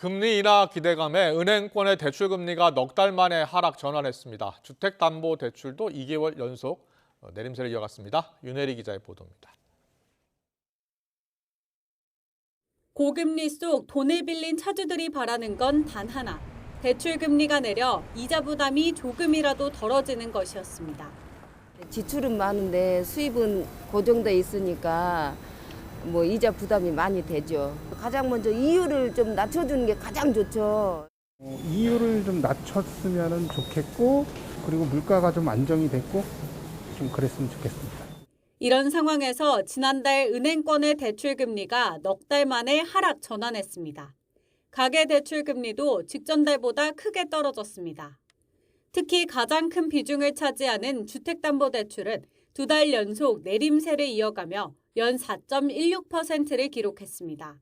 금리 인하 기대감에 은행권의 대출 금리가 넉 달 만에 하락 전환했습니다. 주택담보대출도 2개월 연속 내림세를 이어갔습니다. 윤혜리 기자의 보도입니다. 고금리 속 돈을 빌린 차주들이 바라는 건 단 하나. 대출 금리가 내려 이자 부담이 조금이라도 덜어지는 것이었습니다. 지출은 많은데 수입은 고정돼 있으니까 이자 부담이 많이 되죠. 가장 먼저 이율을 좀 낮춰주는 게 가장 좋죠. 이율을 좀 낮췄으면 좋겠고, 그리고 물가가 좀 안정이 됐고 좀 그랬으면 좋겠습니다. 이런 상황에서 지난달 은행권의 대출 금리가 넉 달 만에 하락 전환했습니다. 가계 대출 금리도 직전 달보다 크게 떨어졌습니다. 특히 가장 큰 비중을 차지하는 주택담보대출은 2달 연속 내림세를 이어가며 연 4.16%를 기록했습니다.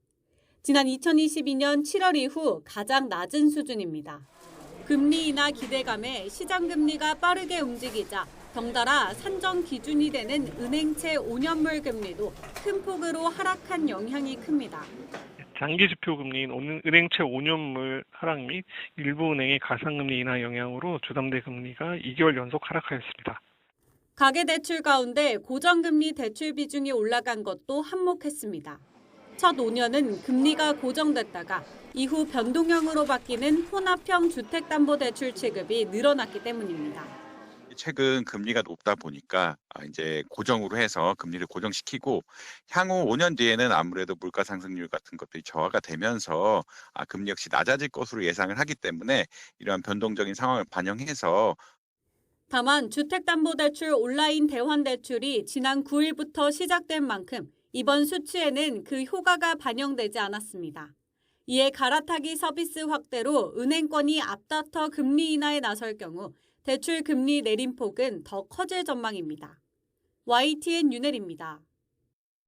지난 2022년 7월 이후 가장 낮은 수준입니다. 금리 인하 기대감에 시장 금리가 빠르게 움직이자 덩달아 산정 기준이 되는 은행채 5년물 금리도 큰 폭으로 하락한 영향이 큽니다. 장기 지표 금리인 은행채 5년물 하락 및 일부 은행의 가상금리 인하 영향으로 주담대 금리가 2개월 연속 하락하였습니다. 가계대출 가운데 고정금리 대출 비중이 올라간 것도 한몫했습니다. 첫 5년은 금리가 고정됐다가 이후 변동형으로 바뀌는 혼합형 주택담보대출 취급이 늘어났기 때문입니다. 최근 금리가 높다 보니까 이제 고정으로 해서 금리를 고정시키고 향후 5년 뒤에는 아무래도 물가 상승률 같은 것들이 저하가 되면서 금리 역시 낮아질 것으로 예상을 하기 때문에 이러한 변동적인 상황을 반영해서 다만 주택담보대출 온라인 대환대출이 지난 9일부터 시작된 만큼 이번 수치에는 그 효과가 반영되지 않았습니다. 이에 갈아타기 서비스 확대로 은행권이 앞다퉈 금리 인하에 나설 경우 대출 금리 내림폭은 더 커질 전망입니다. YTN 윤혜리입니다.